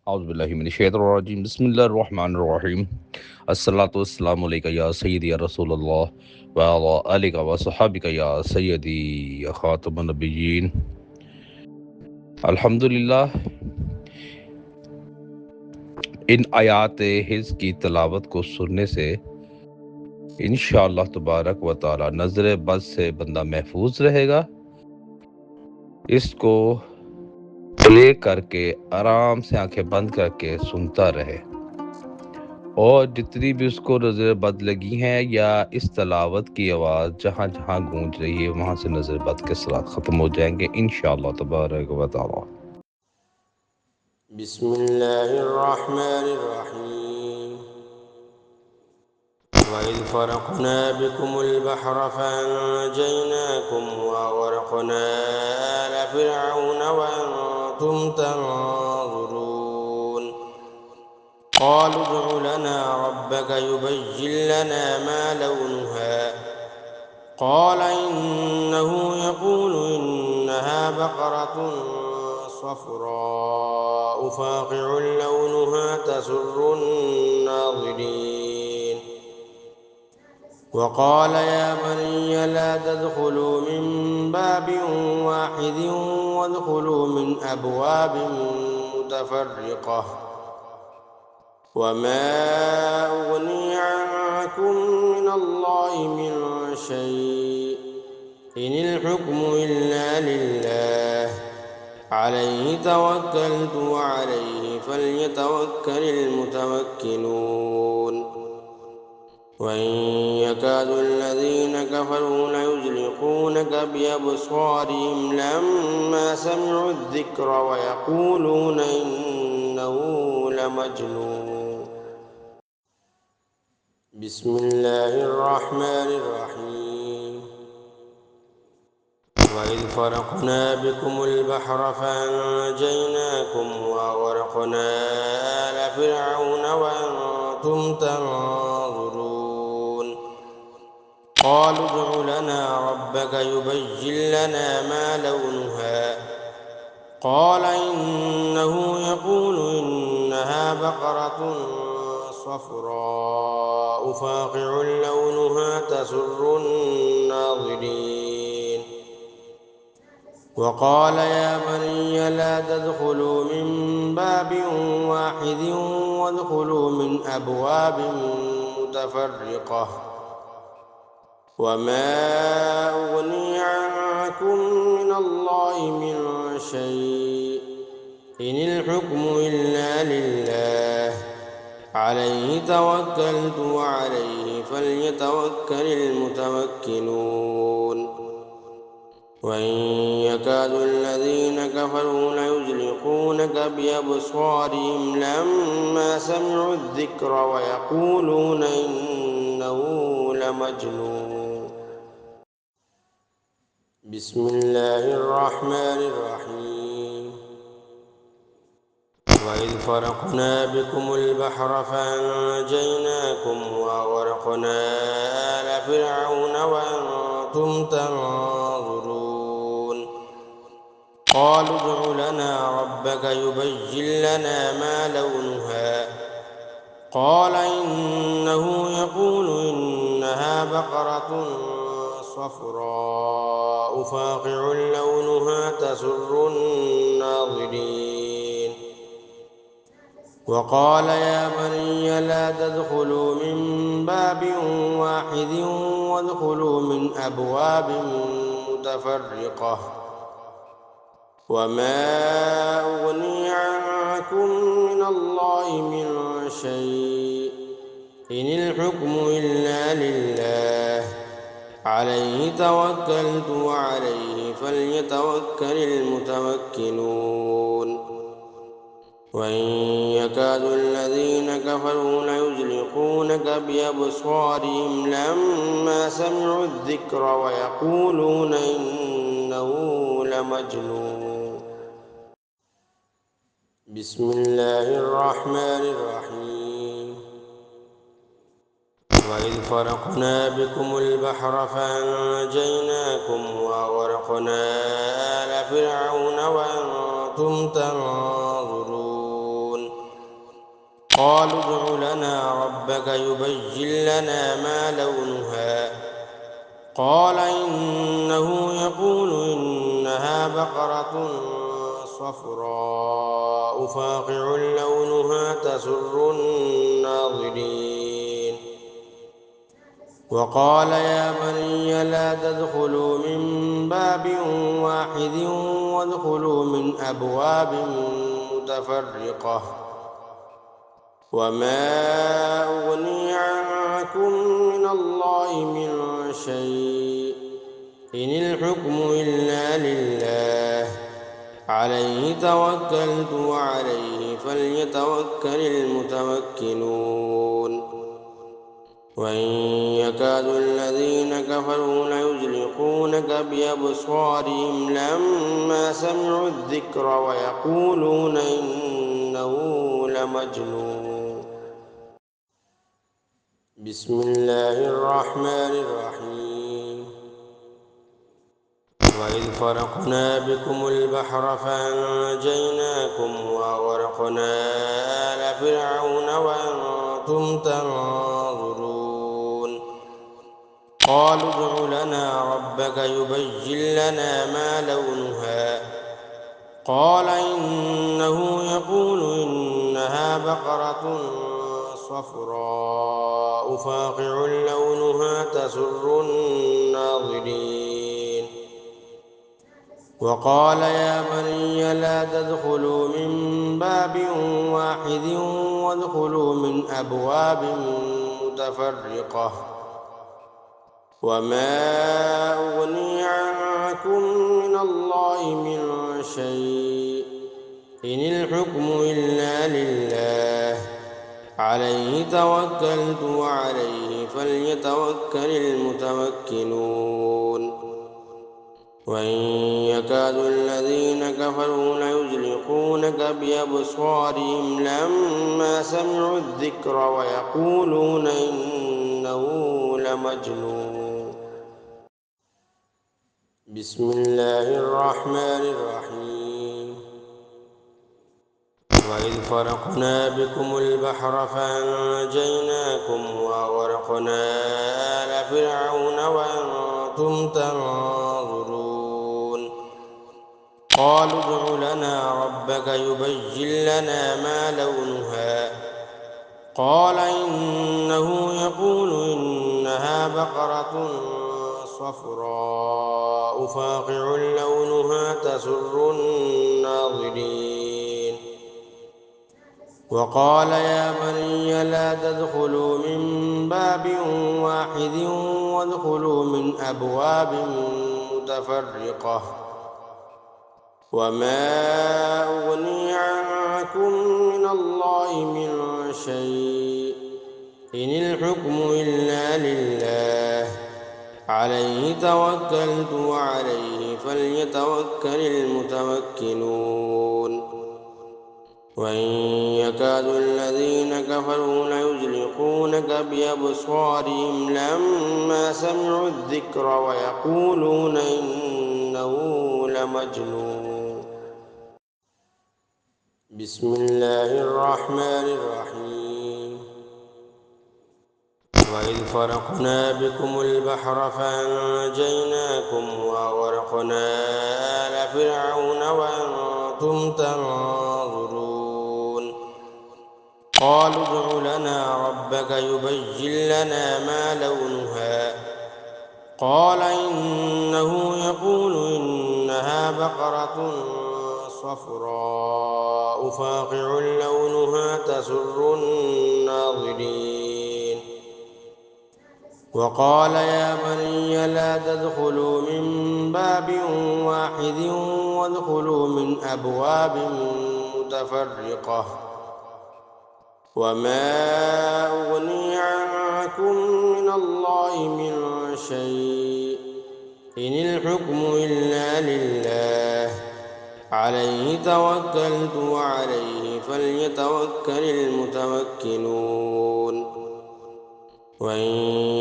औज़ुबिल्लाहिमिनश्शैतानिर्रजीम बिस्मिल्लाहिर्रहमानिर्रहीम अस्सलातु वस्सलामु अलैका या सय्यदी या रसूलल्लाह व अला आलिका व सहाबिका या सय्यदी या खातमुन नबिय्यीन। अल्हम्दुलिल्लाह, इन आयात हिज़् की तिलावत को सुनने से इंशाअल्लाह तबारक व तआला नज़र बद से बंदा महफूज रहेगा। इसको प्ले करके आराम से आंखें बंद करके सुनता रहे, और जितनी भी उसको नज़र बद लगी हैं या इस तिलावत की आवाज़ जहाँ जहाँ गूंज रही है वहाँ से नज़र बद के सलात ख़त्म हो जाएंगे इंशाअल्लाह तबारक व तआला। बिस्मिल्लाहिर्रहमानिर्रहीम। वइज़ फ़रक़ना बिकुमुल बहरा फ़अंजयनाकुम वअग़रक़ना आला फ़िरऔन वअंतुम तंज़ुरून। क़ालू उदउ लना रब्बक युबय्यिन लना मा लौनुहा क़ाल इन्नहु यक़ूलु इन्नहा बक़रतुन صفراء فاقع لونها تسر الناظرين. وقال يا بني لا تدخلوا من باب واحد وادخلوا من أبواب متفرقة وما أغني عنكم من الله من شيء إن الحكم إلا لله عليه توكلت وعليه فليتوكل المتوكلون. وإن يكاد الذين كفروا ليزلقونك بأبصارهم لما سمعوا الذكر ويقولون إنه لمجنون. بسم الله الرحمن الرحيم. وإذ فرقنا بكم البحر فأنجيناكم وأغرقنا آل فرعون وأنتم تنظرون. قالوا ادع لنا ربك يبين لنا ما لونها قال إنه يقول إنها بقرة صفراء فاقع لونها تسر الناظرين. وقال يا بني لا تدخلوا من باب واحد وادخلوا من أبواب متفرقة وما أغني عنكم من الله من شيء إن الحكم إلا لله عليه توكلت وعليه فليتوكل المتوكلون. وإن يكاد الذين كفروا ليزلقونك بأبصارهم لما سمعوا الذكر ويقولون إنه لمجنون. بسم الله الرحمن الرحيم. وإذ فرقنا بكم البحر فأنجيناكم وأغرقنا آل فرعون وأنتم تنظرون. قالوا ادع لنا ربك يبين لنا ما لونها قال إنه يقول إنها بقرة صفراء فاقع لونها تسر الناظرين. وقال يا بني لا تدخلوا من باب واحد وادخلوا من أبواب متفرقة وما أغني عنكم من الله من شيء إن الحكم إلا لله عليه توكلت وعليه فليتوكل المتوكلون. وإن يكاد الذين كفروا ليزلقونك بأبصارهم لما سمعوا الذكر ويقولون إنه لمجنون. بسم الله الرحمن الرحيم. وإذ فرقنا بكم البحر فأنجيناكم وأغرقنا آل فرعون وأنتم تنظرون. قالوا ادع لنا ربك يبين لنا ما لونها قال إنه يقول إنها بقرة صفراء فاقع لونها تسر الناظرين وقال يا بني لا تدخلوا من باب واحد وادخلوا من أبواب متفرقة وما أغني عنكم من الله من شيء إن الحكم إلا لله عليه توكلت وعليه فليتوكل المتوكلون وإن يكاد الذين كفروا ليزلقونك بأبصارهم لما سمعوا الذكر ويقولون إنه لمجنون بسم الله الرحمن الرحيم وإذ فرقنا بكم البحر فأنجيناكم وأغرقنا آل فرعون وأنتم تنظرون قالوا ادع لنا ربك يبين لنا ما لونها قال إنه يقول إنها بقرة صفراء فاقع لونها تسر الناظرين وقال يا بني لا تدخلوا من باب واحد وادخلوا من أبواب متفرقة وما أغني عنكم من الله من شيء إن الحكم إلا لله عليه توكلت وعليه فليتوكل المتوكلون وإن يكاد الذين كفروا ليزلقونك بأبصارهم لما سمعوا الذكر ويقولون إنه لمجنون بسم الله الرحمن الرحيم وإذ فرقنا بكم البحر فأنجيناكم وأغرقنا آل فرعون وأنتم تنظرون قالوا ادع لنا ربك يبين لنا ما لونها قال إنه يقول إنها بقرة صفراء فاقع لونها تسر الناظرين وقال يا بني لا تدخلوا من باب واحد وادخلوا من أبواب متفرقة وما أغني عنكم من الله من شيء إن الحكم إلا لله عليه توكلت وعليه فليتوكل المتوكلون وإن يكاد الذين كفروا ليزلقونك بأبصارهم لما سمعوا الذكر ويقولون إنه لمجنون بسم الله الرحمن الرحيم وإذ فرقنا بكم البحر فأنجيناكم وأغرقنا آل فرعون وأنتم تنظرون قالوا ادع لنا ربك يبين لنا ما لونها قال إنه يقول إنها بقرة صفراء فاقع لونها تسر الناظرين وقال يا بني لا تدخلوا من باب واحد وادخلوا من أبواب متفرقة وما أغني عنكم من الله من شيء إن الحكم إلا لله عليه توكلت وعليه فليتوكل المتوكلون وإن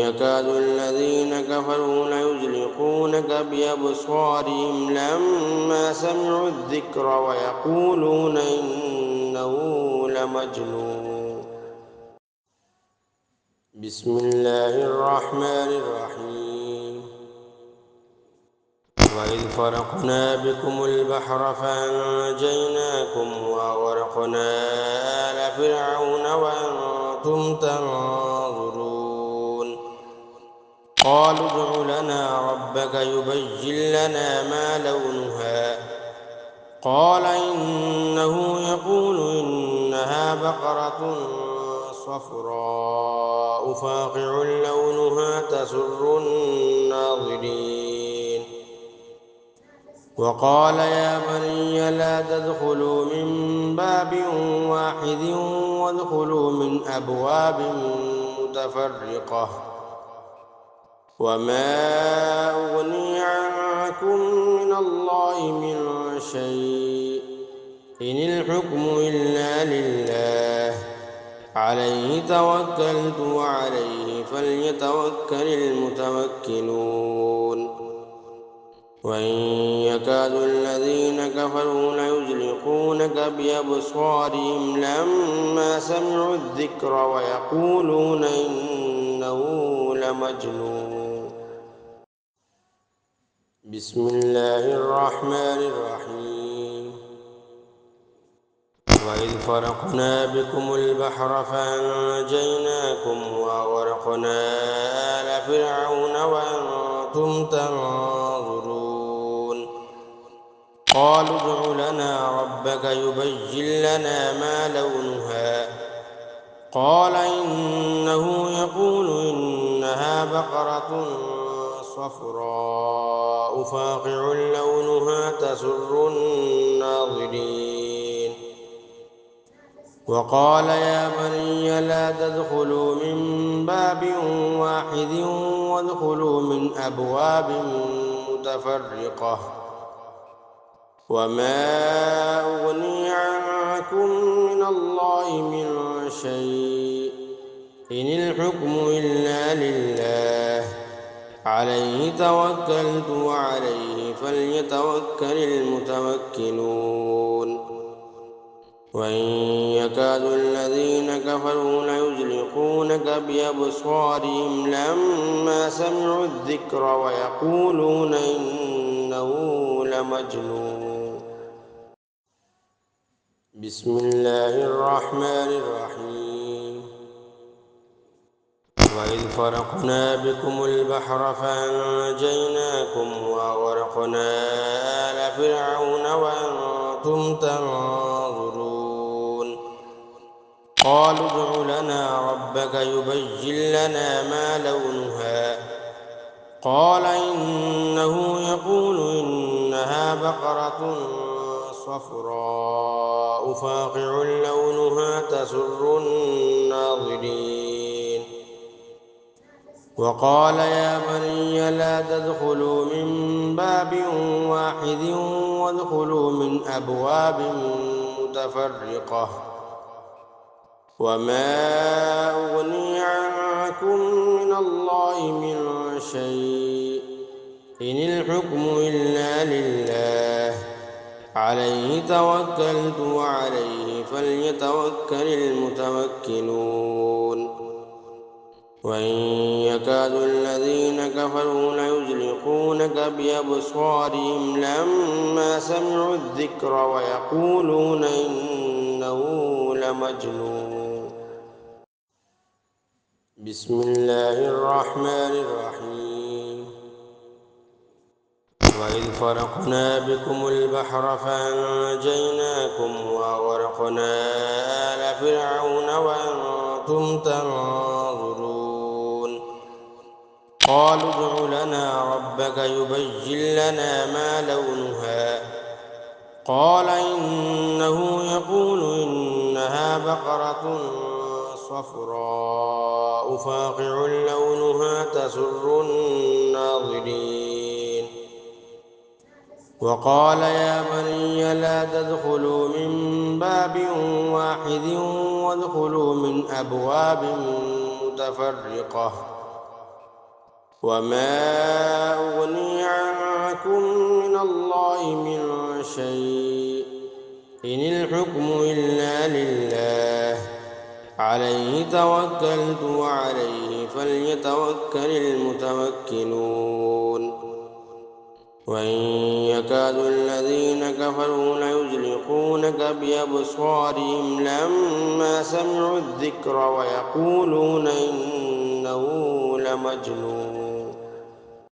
يكاد الذين كفروا ليزلقونك بأبصارهم لما سمعوا الذكر ويقولون إنه لمجنون بسم الله الرحمن الرحيم وإذ فرقنا بكم البحر فأنجيناكم وأغرقنا آل فرعون وأنتم تنظرون قالوا ادع لنا ربك يبين لنا ما لونها قال إنه يقول إنها بقرة صفراء فاقع لونها تسر الناظرين وقال يا بني لا تدخلوا من باب واحد وادخلوا من أبواب متفرقة وما أغني عنكم من الله من شيء إن الحكم إلا لله عليه توكلت وعليه فليتوكل المتوكلون وإن يكاد الذين كفروا ليزلقونك بأبصارهم لما سمعوا الذكر ويقولون إنه لمجنون بسم الله الرحمن الرحيم وإذ فرقنا بكم البحر فأنجيناكم وأغرقنا آل فرعون وأنتم تنظرون قالوا ادع لنا ربك يبين لنا ما لونها قال إنه يقول إنها بقرة صفراء فاقع لونها تسر الناظرين وقال يا بني لا تدخلوا من باب واحد وادخلوا من أبواب متفرقة وما أغني عنكم من الله من شيء إن الحكم إلا لله عليه توكلت وعليه فليتوكل المتوكلون وإن يكاد الذين كفروا ليزلقونك بأبصارهم لما سمعوا الذكر ويقولون إنه لمجنون بسم الله الرحمن الرحيم وإذ فرقنا بكم البحر فأنجيناكم وأغرقنا آل فرعون وأنتم تنظرون قالوا ادع لنا ربك يبين لنا ما لونها قال إنه يقول إنها بقرة صفراء فاقع لونها تسر الناظرين وقال يا بني لا تدخلوا من باب واحد وادخلوا من أبواب متفرقة وما أغني عنكم من الله من شيء إن الحكم إلا لله عليه توكلت وعليه فليتوكل المتوكلون وإن يكاد الذين كفروا ليزلقونك بأبصارهم لما سمعوا الذكر ويقولون إنه لمجنون بسم الله الرحمن الرحيم وإذ فرقنا بكم البحر فأنجيناكم وأغرقنا آل فرعون وأنتم تنظرون قالوا ادع لنا ربك يبين لنا ما لونها قال إنه يقول إنها بقرة صفراء فاقع لونها تسر الناظرين وقال يا بني لا تدخلوا من باب واحد وادخلوا من أبواب متفرقة وما أغني عنكم من الله من شيء إن الحكم إلا لله عليه توكلت وعليه فليتوكل المتوكلون وإن يكاد الذين كفروا ليزلقونك بأبصارهم لما سمعوا الذكر ويقولون إنه لمجنون